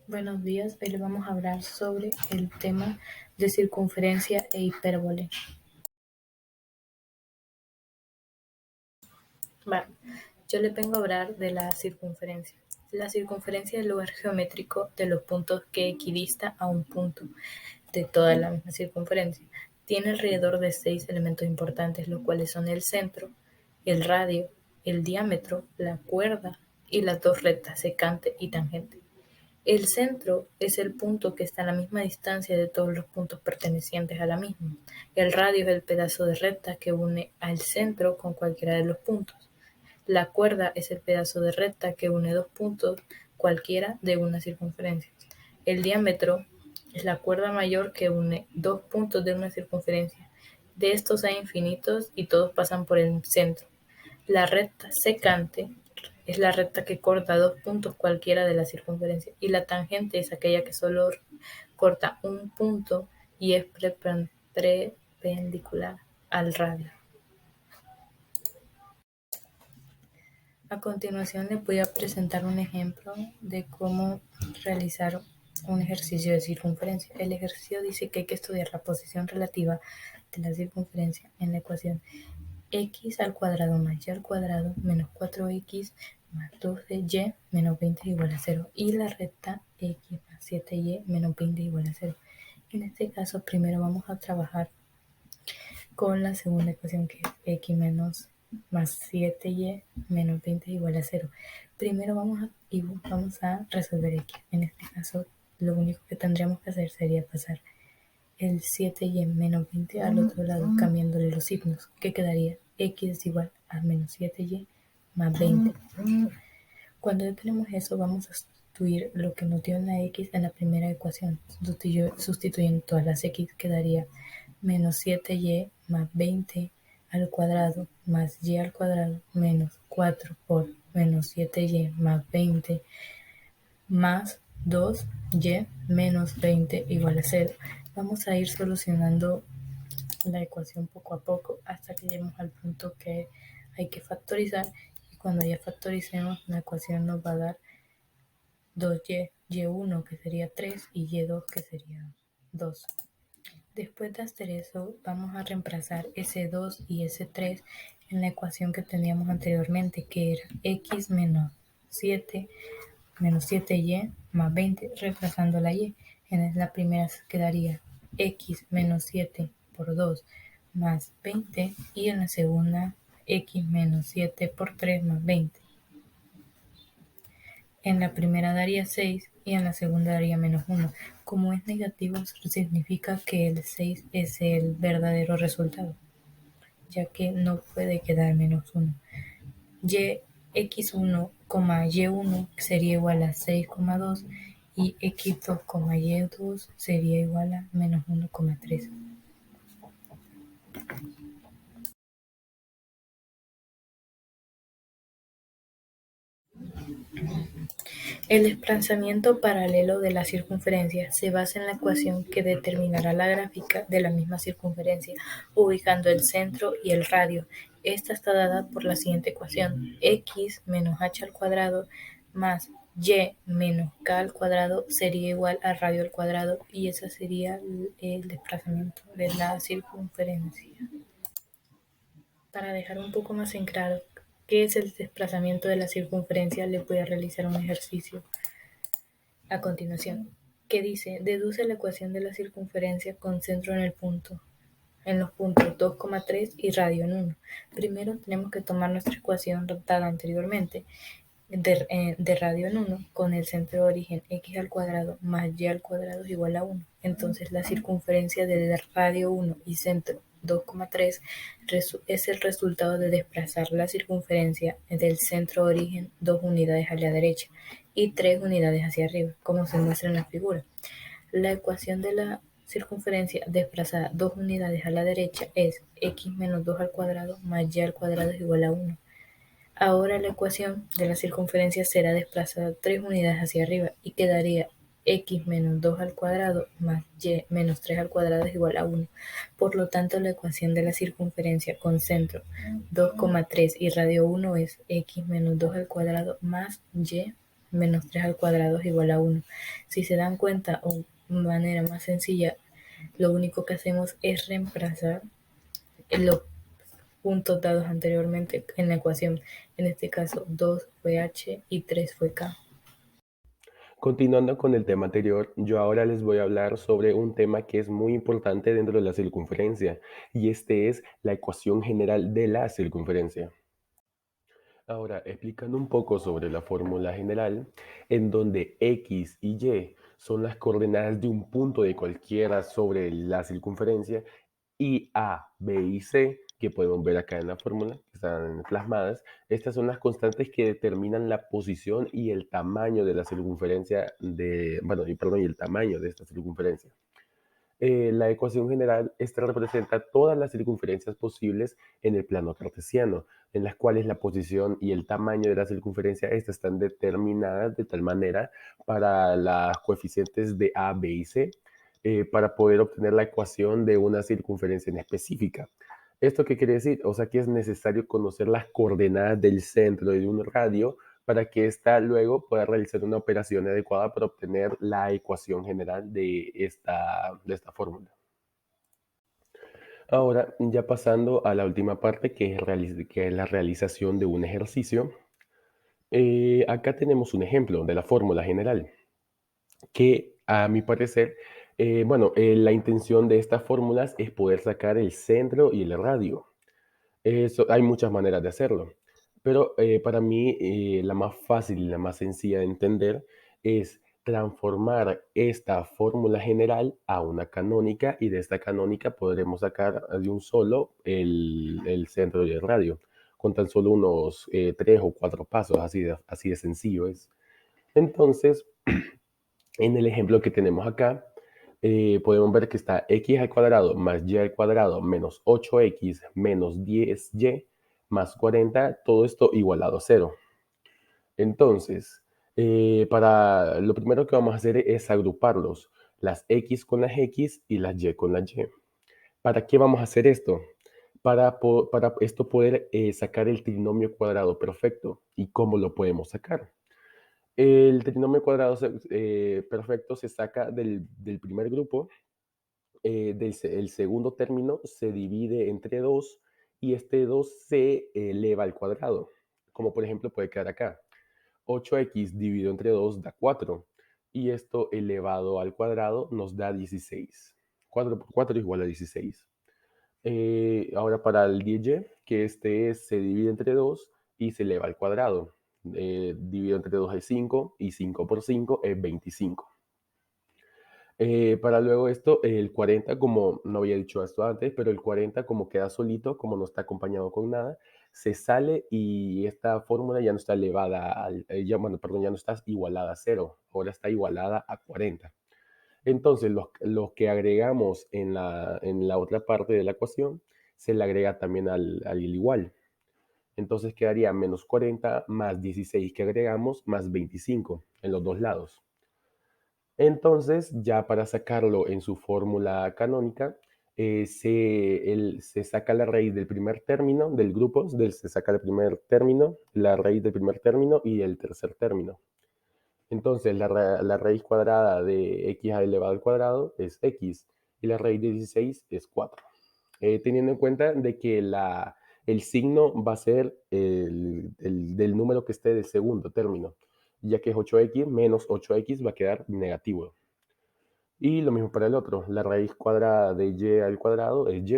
Buenos días, hoy le vamos a hablar sobre el tema de circunferencia e hipérbole. Yo le vengo a hablar de la circunferencia. La circunferencia es el lugar geométrico de los puntos que equidista a un punto de toda la misma circunferencia. Tiene alrededor de 6 elementos importantes, los cuales son el centro, el radio, el diámetro, la cuerda y las dos rectas, secante y tangente. El centro es el punto que está a la misma distancia de todos los puntos pertenecientes a la misma. El radio es el pedazo de recta que une al centro con cualquiera de los puntos. La cuerda es el pedazo de recta que une dos puntos cualquiera de una circunferencia. El diámetro es la cuerda mayor que une dos puntos de una circunferencia. De estos hay infinitos y todos pasan por el centro. La recta secante es la recta que corta dos puntos cualquiera de la circunferencia, y la tangente es aquella que solo corta un punto y es perpendicular al radio. A continuación les voy a presentar un ejemplo de cómo realizar un ejercicio de circunferencia. El ejercicio dice que hay que estudiar la posición relativa de la circunferencia en la ecuación x al cuadrado más y al cuadrado menos 4x más 2y menos 20 igual a 0, y la recta x más 7y menos 20 igual a 0. En este caso primero vamos a trabajar con la segunda ecuación, que es x menos más 7y menos 20 igual a 0. Primero vamos a resolver x. En este caso lo único que tendríamos que hacer sería pasar el 7y menos 20 al otro lado, cambiándole los signos, que quedaría x es igual a menos 7y más 20. Cuando ya tenemos eso, vamos a sustituir lo que nos dio en la x en la primera ecuación. Sustituyendo todas las x, quedaría menos 7y más 20 al cuadrado más y al cuadrado menos 4 por menos 7y más 20 más 2y menos 20 igual a 0. Vamos a ir solucionando la ecuación poco a poco hasta que lleguemos al punto que hay que factorizar, y cuando ya factoricemos la ecuación nos va a dar 2y, y1 que sería 3 y y2 que sería 2. Después de hacer eso, vamos a reemplazar ese 2 y ese 3 en la ecuación que teníamos anteriormente, que era x menos 7 menos 7y más 20, reemplazando la y. En la primera quedaría x menos 7 por 2 más 20, y en la segunda x menos 7 por 3 más 20. En la primera daría 6 y en la segunda daría menos 1. Como es negativo, significa que el 6 es el verdadero resultado, ya que no puede quedar menos 1. X1, Y1 sería igual a 6,2 y X2, Y2 sería igual a menos 1,3. El desplazamiento paralelo de la circunferencia se basa en la ecuación que determinará la gráfica de la misma circunferencia, ubicando el centro y el radio. Esta está dada por la siguiente ecuación: x menos h al cuadrado más y menos k al cuadrado sería igual a radio al cuadrado, y ese sería el desplazamiento de la circunferencia. Para dejar un poco más en claro qué es el desplazamiento de la circunferencia, les voy a realizar un ejercicio a continuación, que dice: deduce la ecuación de la circunferencia con centro en los puntos 2,3 y radio en 1. Primero tenemos que tomar nuestra ecuación dada anteriormente de radio en 1 con el centro de origen x al cuadrado más y al cuadrado es igual a 1. Entonces la circunferencia de radio 1 y centro 2,3 es el resultado de desplazar la circunferencia del centro de origen 2 unidades a la derecha y 3 unidades hacia arriba, como se muestra en la figura. La ecuación de la circunferencia desplazada 2 unidades a la derecha es x menos 2 al cuadrado más y al cuadrado es igual a 1. Ahora la ecuación de la circunferencia será desplazada 3 unidades hacia arriba y quedaría x menos 2 al cuadrado más y menos 3 al cuadrado es igual a 1. Por lo tanto, la ecuación de la circunferencia con centro 2,3 y radio 1 es x menos 2 al cuadrado más y menos 3 al cuadrado es igual a 1. Si se dan cuenta, o de manera más sencilla, lo único que hacemos es reemplazar los puntos dados anteriormente en la ecuación. En este caso, 2 fue h y 3 fue k. Continuando con el tema anterior, yo ahora les voy a hablar sobre un tema que es muy importante dentro de la circunferencia, y este es la ecuación general de la circunferencia. Ahora, explicando un poco sobre la fórmula general, en donde x y y son las coordenadas de un punto de cualquiera sobre la circunferencia, y a, b y c, que podemos ver acá en la fórmula, que están plasmadas, estas son las constantes que determinan la posición y el tamaño de la circunferencia y el tamaño de esta circunferencia. La ecuación general, esta representa todas las circunferencias posibles en el plano cartesiano, en las cuales la posición y el tamaño de la circunferencia estas están determinadas de tal manera para las coeficientes de a, b y c, para poder obtener la ecuación de una circunferencia en específica. ¿Esto qué quiere decir? O sea que es necesario conocer las coordenadas del centro de un radio para que ésta luego pueda realizar una operación adecuada para obtener la ecuación general de esta fórmula. Ahora, ya pasando a la última parte, que es la realización de un ejercicio, acá tenemos un ejemplo de la fórmula general, que a mi parecer, la intención de estas fórmulas es poder sacar el centro y el radio. Hay muchas maneras de hacerlo, pero para mí la más fácil y la más sencilla de entender es transformar esta fórmula general a una canónica, y de esta canónica podremos sacar de un solo el centro y el radio, con tan solo unos 3 o 4 pasos, así de sencillo es. Entonces, en el ejemplo que tenemos acá, podemos ver que está x al cuadrado más y al cuadrado menos 8x menos 10y más 40, todo esto igualado a 0. Entonces, lo primero que vamos a hacer es agruparlos, las x con las x y las y con las y. ¿Para qué vamos a hacer esto? Para esto poder sacar el trinomio cuadrado perfecto. ¿Y cómo lo podemos sacar? El trinomio cuadrado perfecto se saca del primer grupo. El segundo término se divide entre 2, y este 2 se eleva al cuadrado. Como por ejemplo puede quedar acá. 8x dividido entre 2 da 4, y esto elevado al cuadrado nos da 16. 4 por 4 igual a 16. Ahora para el 10y, que se divide entre 2 y se eleva al cuadrado. Dividido entre 2 es 5, y 5 por 5 es 25. Para luego esto, el 40, como no había dicho esto antes, pero el 40 como queda solito, como no está acompañado con nada, se sale, y esta fórmula ya no está ya no está igualada a 0, ahora está igualada a 40. Entonces, los que agregamos en la otra parte de la ecuación, se le agrega también al igual. Entonces quedaría menos 40 más 16 que agregamos más 25 en los dos lados. Entonces, ya para sacarlo en su fórmula canónica, se saca la raíz del primer término del grupo, se saca el primer término, la raíz del primer término y el tercer término. Entonces, la raíz cuadrada de x elevado al cuadrado es x, y la raíz de 16 es 4. Teniendo en cuenta de que el signo va a ser del número que esté del segundo término, ya que es 8x menos 8x va a quedar negativo. Y lo mismo para el otro, la raíz cuadrada de y al cuadrado es y,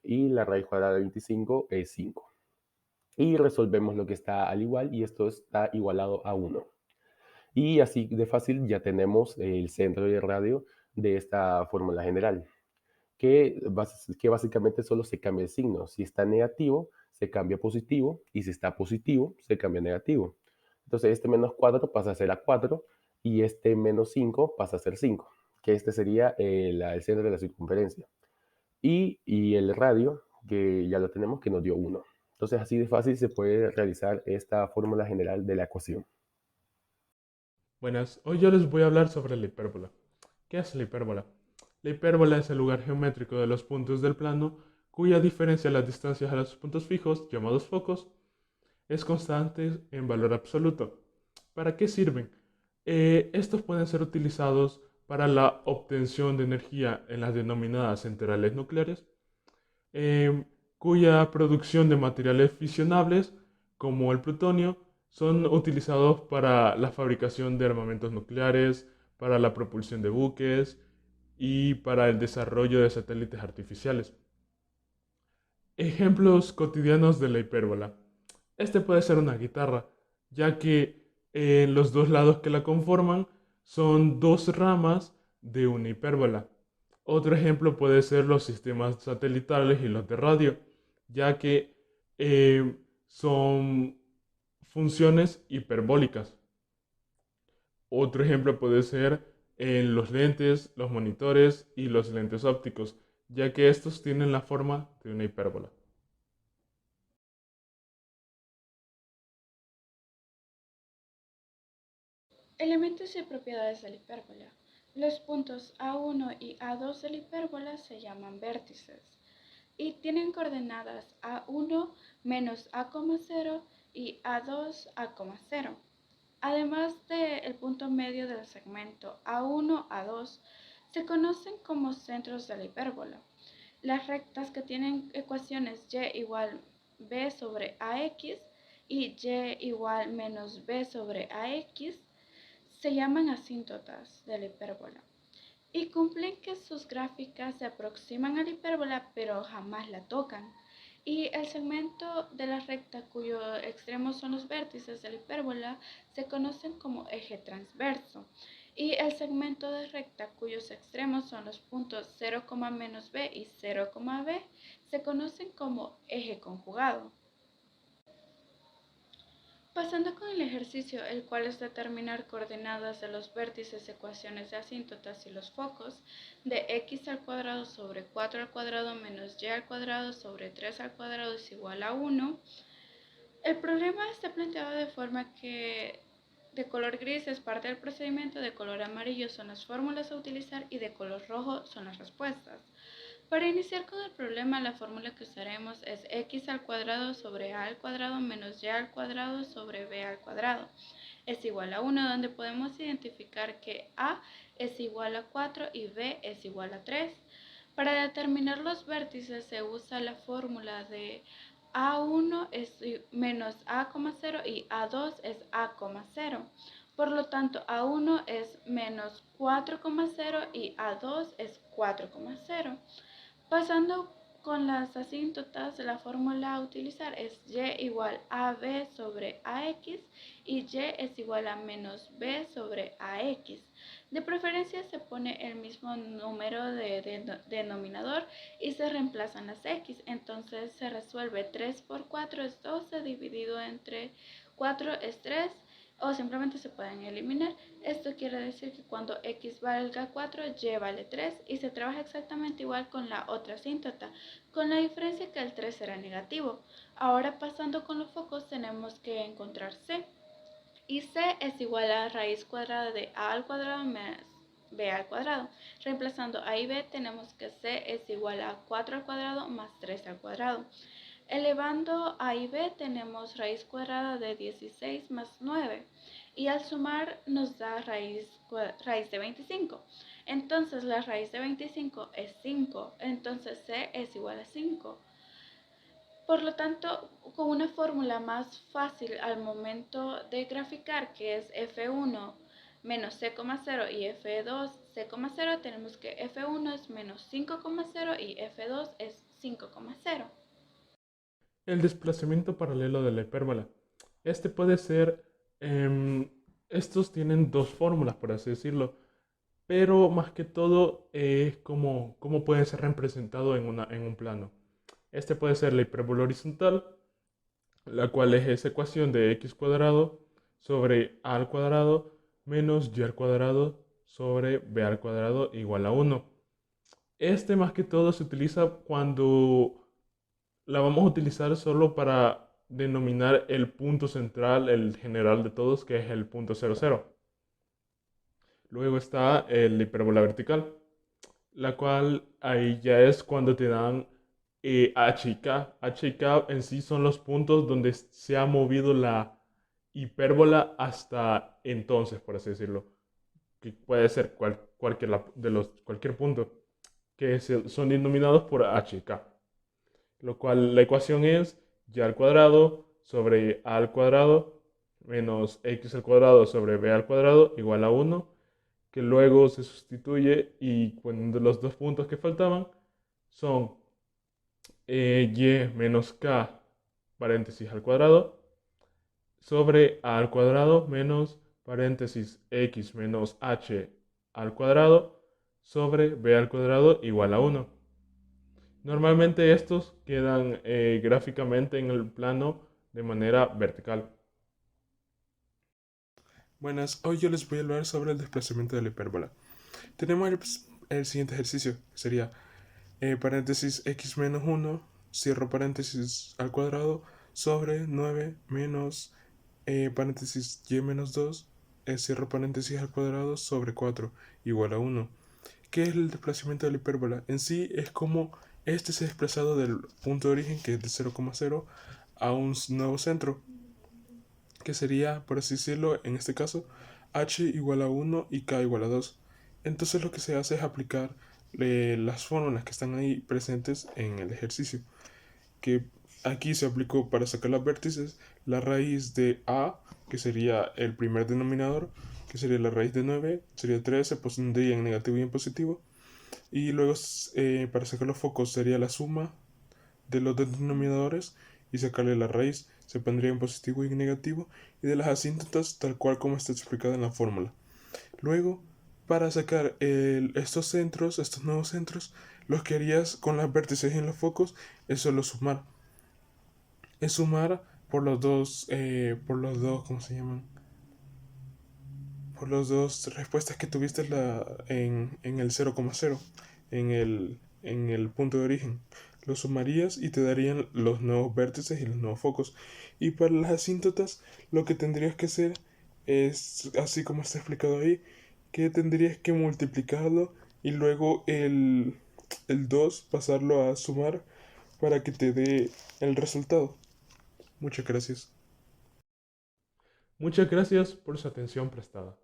y la raíz cuadrada de 25 es 5. Y resolvemos lo que está al igual, y esto está igualado a 1. Y así de fácil ya tenemos el centro y el radio de esta fórmula general, que básicamente solo se cambia el signo. Si está negativo, se cambia a positivo, y si está positivo, se cambia a negativo. Entonces este menos 4 pasa a ser a 4, y este menos 5 pasa a ser 5, que este sería el centro de la circunferencia. Y el radio, que ya lo tenemos, que nos dio 1. Entonces así de fácil se puede realizar esta fórmula general de la ecuación. Buenas, hoy yo les voy a hablar sobre la hipérbola. ¿Qué es la hipérbola? La hipérbola es el lugar geométrico de los puntos del plano cuya diferencia de las distancias a los puntos fijos, llamados focos, es constante en valor absoluto. ¿Para qué sirven? Estos pueden ser utilizados para la obtención de energía en las denominadas centrales nucleares, cuya producción de materiales fisionables, como el plutonio, son utilizados para la fabricación de armamentos nucleares, para la propulsión de buques y para el desarrollo de satélites artificiales. Ejemplos cotidianos de la hipérbola. Este puede ser una guitarra, ya que los dos lados que la conforman son dos ramas de una hipérbola. Otro ejemplo puede ser los sistemas satelitales y los de radio, ya que son funciones hiperbólicas. Otro ejemplo puede ser en los lentes, los monitores y los lentes ópticos, ya que estos tienen la forma de una hipérbola. Elementos y propiedades de la hipérbola. Los puntos A1 y A2 de la hipérbola se llaman vértices y tienen coordenadas A1 menos A,0 y A2 A,0. Además del punto medio del segmento A1-A2, se conocen como centros de la hipérbola. Las rectas que tienen ecuaciones y igual b sobre ax y y igual menos b sobre ax se llaman asíntotas de la hipérbola y cumplen que sus gráficas se aproximan a la hipérbola pero jamás la tocan. Y el segmento de la recta cuyos extremos son los vértices de la hipérbola se conocen como eje transverso. Y el segmento de recta cuyos extremos son los puntos 0, -b y 0, b se conocen como eje conjugado. Pasando con el ejercicio, el cual es determinar coordenadas de los vértices, ecuaciones de asíntotas y los focos, de x al cuadrado sobre 4 al cuadrado menos y al cuadrado sobre 3 al cuadrado es igual a 1. El problema está planteado de forma que de color gris es parte del procedimiento, de color amarillo son las fórmulas a utilizar y de color rojo son las respuestas. Para iniciar con el problema, la fórmula que usaremos es x al cuadrado sobre a al cuadrado menos y al cuadrado sobre b al cuadrado es igual a 1, donde podemos identificar que a es igual a 4 y b es igual a 3. Para determinar los vértices se usa la fórmula de a1 es menos a,0 y a2 es a,0. Por lo tanto, a1 es menos 4,0 y a2 es 4,0. Pasando con las asíntotas, la fórmula a utilizar es y igual a b sobre ax y y es igual a menos b sobre ax. De preferencia se pone el mismo número de denominador y se reemplazan las x. Entonces se resuelve 3 por 4 es 12, dividido entre 4 es 3. O simplemente se pueden eliminar. Esto quiere decir que cuando x valga 4, y vale 3 y se trabaja exactamente igual con la otra asíntota, con la diferencia que el 3 será negativo. Ahora pasando con los focos tenemos que encontrar c. Y c es igual a raíz cuadrada de a al cuadrado más b al cuadrado. Reemplazando a y b tenemos que c es igual a 4 al cuadrado más 3 al cuadrado. Elevando a y b tenemos raíz cuadrada de 16 más 9 y al sumar nos da raíz de 25. Entonces la raíz de 25 es 5, entonces c es igual a 5. Por lo tanto, con una fórmula más fácil al momento de graficar, que es f1 menos c,0 y f2 c,0, tenemos que f1 es menos 5,0 y f2 es 5,0. El desplazamiento paralelo de la hipérbola. Este puede ser, estos tienen dos fórmulas, por así decirlo, pero más que todo es cómo puede ser representado en un plano. Este puede ser la hipérbola horizontal, la cual es esa ecuación de x cuadrado sobre a al cuadrado menos y al cuadrado sobre b al cuadrado igual a 1. Este más que todo se utiliza cuando la vamos a utilizar solo para denominar el punto central, el general de todos, que es el punto 0, 0. Luego está el hipérbola vertical, la cual ahí ya es cuando te dan H y K. H y K en sí son los puntos donde se ha movido hipérbola hasta entonces, por así decirlo, que puede ser cualquier punto, que son denominados por HK, lo cual la ecuación es y al cuadrado sobre a al cuadrado menos x al cuadrado sobre b al cuadrado igual a 1, que luego se sustituye y cuando los dos puntos que faltaban son y menos k paréntesis al cuadrado sobre a al cuadrado menos paréntesis x menos h al cuadrado sobre b al cuadrado igual a 1. Normalmente estos quedan gráficamente en el plano de manera vertical. Buenas, hoy yo les voy a hablar sobre el desplazamiento de la hipérbola. Tenemos el siguiente ejercicio, que sería paréntesis x menos 1, cierro paréntesis al cuadrado, sobre 9 menos paréntesis y menos 2, cierro paréntesis al cuadrado, sobre 4, igual a 1. ¿Qué es el desplazamiento de la hipérbola? En sí es como este se ha desplazado del punto de origen, que es de 0,0, a un nuevo centro, que sería, por así decirlo, en este caso, h igual a 1 y k igual a 2. Entonces lo que se hace es aplicar las fórmulas que están ahí presentes en el ejercicio, que aquí se aplicó para sacar los vértices la raíz de a, que sería el primer denominador, que sería la raíz de 9, sería 3, se pondría en negativo y en positivo, y luego para sacar los focos sería la suma de los dos denominadores y sacarle la raíz, se pondría en positivo y en negativo, y de las asíntotas tal cual como está explicado en la fórmula. Luego, para sacar estos nuevos centros, los que harías con las vértices en los focos es solo sumar. Es sumar ¿cómo se llaman? Por las dos respuestas que tuviste en el 0,0, en el punto de origen. Lo sumarías y te darían los nuevos vértices y los nuevos focos. Y para las asíntotas, lo que tendrías que hacer es, así como está explicado ahí, que tendrías que multiplicarlo y luego el 2 pasarlo a sumar para que te dé el resultado. Muchas gracias. Muchas gracias por su atención prestada.